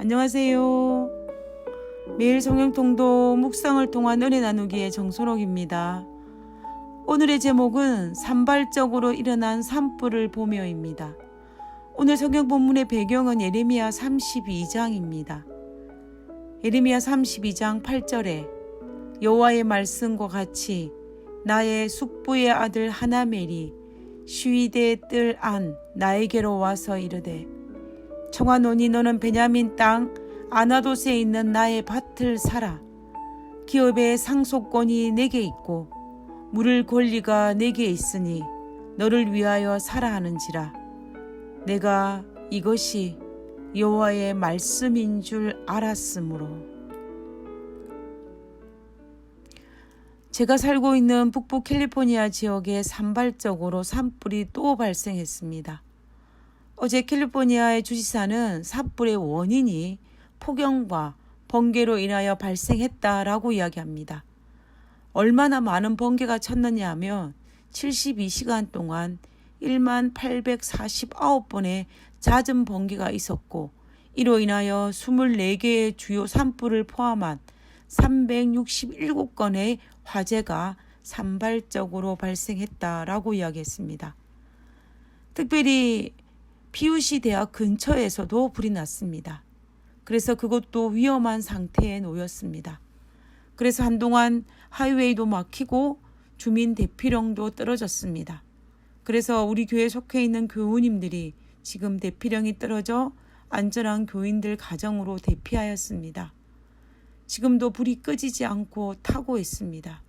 안녕하세요. 매일 성경통독 묵상을 통한 은혜 나누기의 정선옥입니다. 오늘의 제목은 산발적으로 일어난 산불을 보며입니다. 오늘 성경 본문의 배경은 예레미야 32장입니다. 예레미야 32장 8절에 여호와의 말씀과 같이 나의 숙부의 아들 하나멜이 쉬위대 뜰 안 나에게로 와서 이르되 청하노니 너는 베냐민 땅 아나돗에 있는 나의 밭을 사라. 기업의 상속권이 내게 있고 물을 권리가 내게 있으니 너를 위하여 사라 하는지라. 내가 이것이 여호와의 말씀인 줄 알았으므로. 제가 살고 있는 북부 캘리포니아 지역에 산발적으로 산불이 또 발생했습니다. 어제 캘리포니아의 주지사는 산불의 원인이 폭염과 번개로 인하여 발생했다라고 이야기합니다. 얼마나 많은 번개가 쳤느냐 하면 72시간 동안 1849번의 잦은 번개가 있었고 이로 인하여 24개의 주요 산불을 포함한 367건의 화재가 산발적으로 발생했다라고 이야기했습니다. 특별히 피우시 대학 근처에서도 불이 났습니다. 그래서 그것도 위험한 상태에 놓였습니다. 그래서 한동안 하이웨이도 막히고 주민 대피령도 떨어졌습니다. 그래서 우리 교회에 속해 있는 교우님들이 지금 대피령이 떨어져 안전한 교인들 가정으로 대피하였습니다. 지금도 불이 끄지지 않고 타고 있습니다.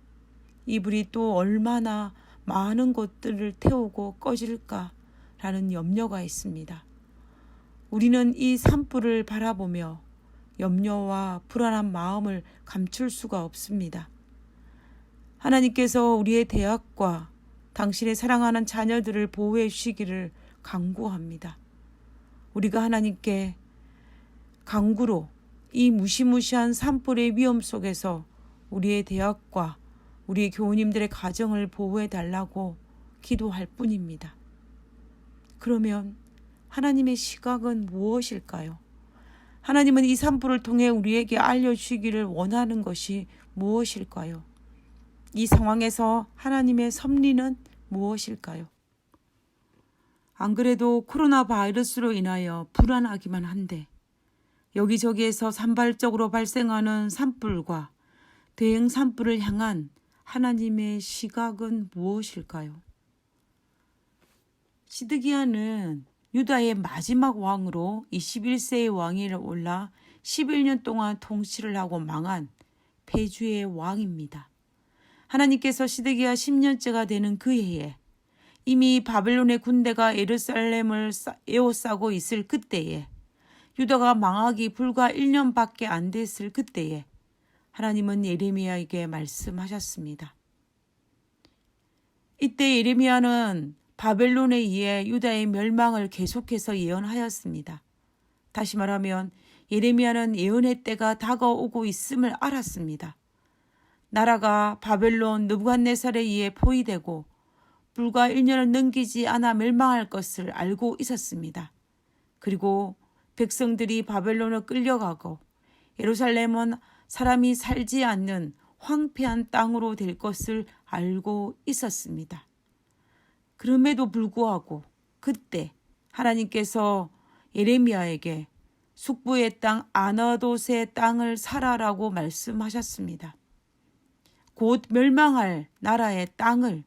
이 불이 또 얼마나 많은 곳들을 태우고 꺼질까라는 염려가 있습니다. 우리는 이 산불을 바라보며 염려와 불안한 마음을 감출 수가 없습니다. 하나님께서 우리의 대학과 당신의 사랑하는 자녀들을 보호해 주시기를 간구합니다. 우리가 하나님께 간구로 이 무시무시한 산불의 위험 속에서 우리의 대학과 우리의 교우님들의 가정을 보호해 달라고 기도할 뿐입니다. 그러면 하나님의 시각은 무엇일까요? 하나님은 이 산불을 통해 우리에게 알려주시기를 원하는 것이 무엇일까요? 이 상황에서 하나님의 섭리는 무엇일까요? 안 그래도 코로나 바이러스로 인하여 불안하기만 한데 여기저기에서 산발적으로 발생하는 산불과 대형 산불을 향한 하나님의 시각은 무엇일까요? 시드기야는 유다의 마지막 왕으로 21세의 왕위에 올라 11년 동안 통치를 하고 망한 패주의 왕입니다. 하나님께서 시드기야 10년째가 되는 그 해에 이미 바벨론의 군대가 예루살렘을 에워싸고 있을 그때에 유다가 망하기 불과 1년밖에 안 됐을 그때에 하나님은 예레미야에게 말씀하셨습니다. 이때 예레미야는 바벨론에 의해 유다의 멸망을 계속해서 예언하였습니다. 다시 말하면 예레미야는 예언의 때가 다가오고 있음을 알았습니다. 나라가 바벨론 느부갓네살에 의해 포위되고 불과 1년을 넘기지 않아 멸망할 것을 알고 있었습니다. 그리고 백성들이 바벨론을 끌려가고 예루살렘은 사람이 살지 않는 황폐한 땅으로 될 것을 알고 있었습니다. 그럼에도 불구하고 그때 하나님께서 예레미야에게 숙부의 땅 아나돗의 땅을 사라라고 말씀하셨습니다. 곧 멸망할 나라의 땅을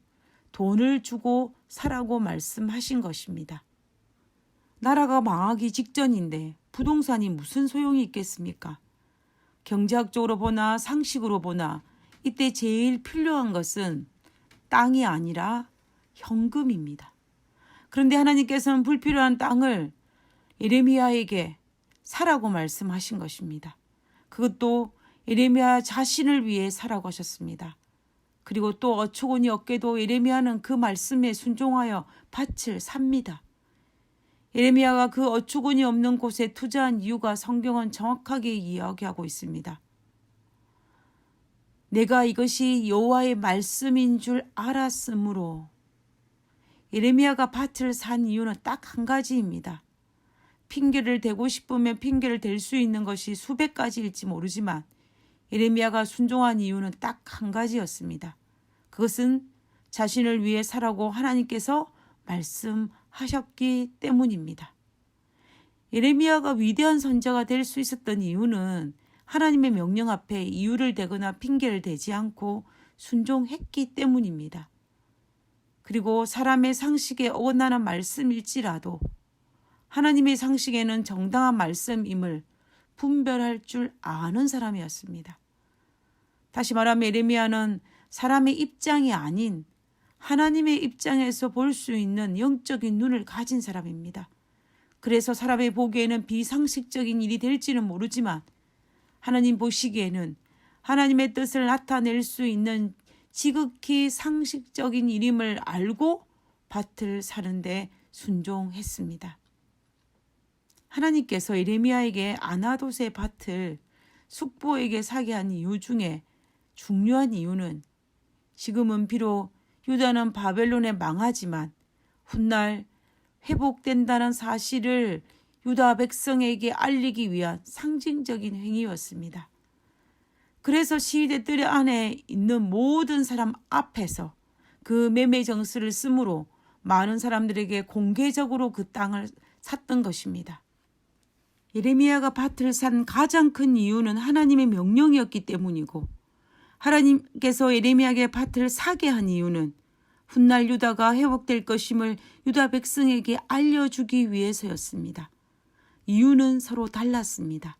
돈을 주고 사라고 말씀하신 것입니다. 나라가 망하기 직전인데 부동산이 무슨 소용이 있겠습니까? 경제학적으로 보나 상식으로 보나 이때 제일 필요한 것은 땅이 아니라 현금입니다. 그런데 하나님께서는 불필요한 땅을 예레미야에게 사라고 말씀하신 것입니다. 그것도 예레미야 자신을 위해 사라고 하셨습니다. 그리고 또 어처구니 없게도 예레미야는 그 말씀에 순종하여 밭을 삽니다. 예레미야가 그 어처구니 없는 곳에 투자한 이유가 성경은 정확하게 이야기하고 있습니다. 내가 이것이 여호와의 말씀인 줄 알았으므로. 예레미야가 밭을 산 이유는 딱 한 가지입니다. 핑계를 대고 싶으면 핑계를 댈 수 있는 것이 수백 가지일지 모르지만 예레미야가 순종한 이유는 딱 한 가지였습니다. 그것은 자신을 위해 살라고 하나님께서 말씀하셨기 때문입니다. 예레미야가 위대한 선지자가 될 수 있었던 이유는 하나님의 명령 앞에 이유를 대거나 핑계를 대지 않고 순종했기 때문입니다. 그리고 사람의 상식에 어긋나는 말씀일지라도 하나님의 상식에는 정당한 말씀임을 분별할 줄 아는 사람이었습니다. 다시 말하면 예레미야는 사람의 입장이 아닌 하나님의 입장에서 볼 수 있는 영적인 눈을 가진 사람입니다. 그래서 사람의 보기에는 비상식적인 일이 될지는 모르지만 하나님 보시기에는 하나님의 뜻을 나타낼 수 있는 지극히 상식적인 일임을 알고 밭을 사는데 순종했습니다. 하나님께서 예레미야에게 아나돗의 밭을 숙부에게 사게 한 이유 중에 중요한 이유는 지금은 비록 유다는 바벨론에 망하지만 훗날 회복된다는 사실을 유다 백성에게 알리기 위한 상징적인 행위였습니다. 그래서 시위대 뜰 안에 있는 모든 사람 앞에서 그 매매 정서를 쓰므로 많은 사람들에게 공개적으로 그 땅을 샀던 것입니다. 예레미야가 밭을 산 가장 큰 이유는 하나님의 명령이었기 때문이고 하나님께서 예레미야에게 밭을 사게 한 이유는 훗날 유다가 회복될 것임을 유다 백성에게 알려주기 위해서였습니다. 이유는 서로 달랐습니다.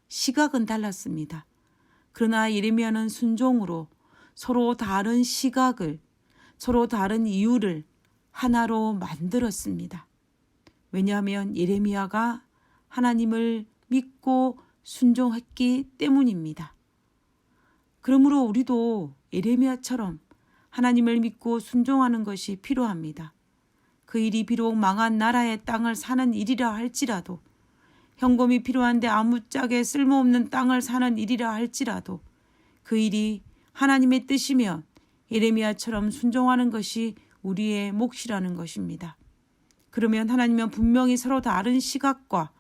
시각은 달랐습니다. 그러나 예레미야는 순종으로 서로 다른 시각을, 서로 다른 이유를 하나로 만들었습니다. 왜냐하면 예레미야가 하나님을 믿고 순종했기 때문입니다. 그러므로 우리도 예레미야처럼 하나님을 믿고 순종하는 것이 필요합니다. 그 일이 비록 망한 나라의 땅을 사는 일이라 할지라도, 현금이 필요한데 아무짝에 쓸모없는 땅을 사는 일이라 할지라도 그 일이 하나님의 뜻이면 예레미야처럼 순종하는 것이 우리의 몫이라는 것입니다. 그러면 하나님은 분명히 서로 다른 시각과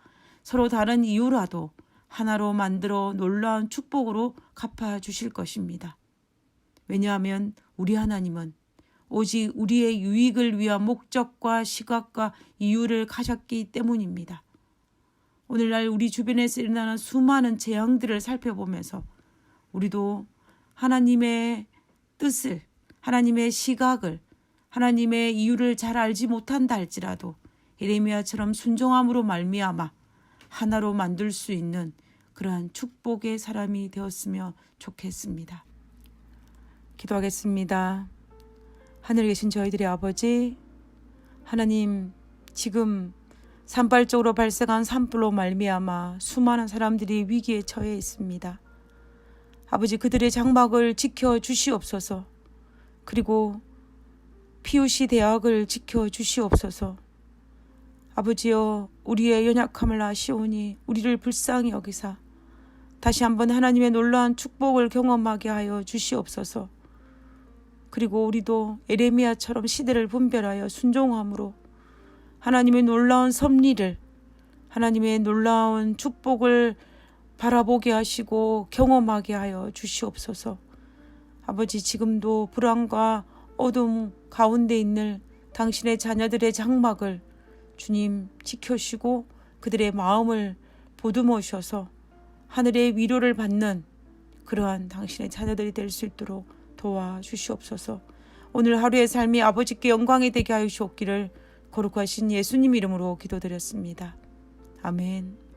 서로 다른 이유라도 하나로 만들어 놀라운 축복으로 갚아주실 것입니다. 왜냐하면 우리 하나님은 오직 우리의 유익을 위한 목적과 시각과 이유를 가졌기 때문입니다. 오늘날 우리 주변에서 일어나는 수많은 재앙들을 살펴보면서 우리도 하나님의 뜻을, 하나님의 시각을, 하나님의 이유를 잘 알지 못한다 할지라도 예레미야처럼 순종함으로 말미암아 하나로 만들 수 있는 그러한 축복의 사람이 되었으면 좋겠습니다. 기도하겠습니다. 하늘에 계신 저희들의 아버지, 하나님, 지금 산발적으로 발생한 산불로 말미암아 수많은 사람들이 위기에 처해 있습니다. 아버지, 그들의 장막을 지켜주시옵소서. 그리고 피우시 대학을 지켜주시옵소서. 아버지여, 우리의 연약함을 아시오니 우리를 불쌍히 여기사 다시 한번 하나님의 놀라운 축복을 경험하게 하여 주시옵소서. 그리고 우리도 예레미야처럼 시대를 분별하여 순종함으로 하나님의 놀라운 섭리를, 하나님의 놀라운 축복을 바라보게 하시고 경험하게 하여 주시옵소서. 아버지, 지금도 불안과 어둠 가운데 있는 당신의 자녀들의 장막을 주님 지켜주시고 그들의 마음을 보듬으셔서 하늘의 위로를 받는 그러한 당신의 자녀들이 될 수 있도록 도와주시옵소서. 오늘 하루의 삶이 아버지께 영광이 되게 하여 주옵기를 거룩하신 예수님 이름으로 기도드렸습니다. 아멘.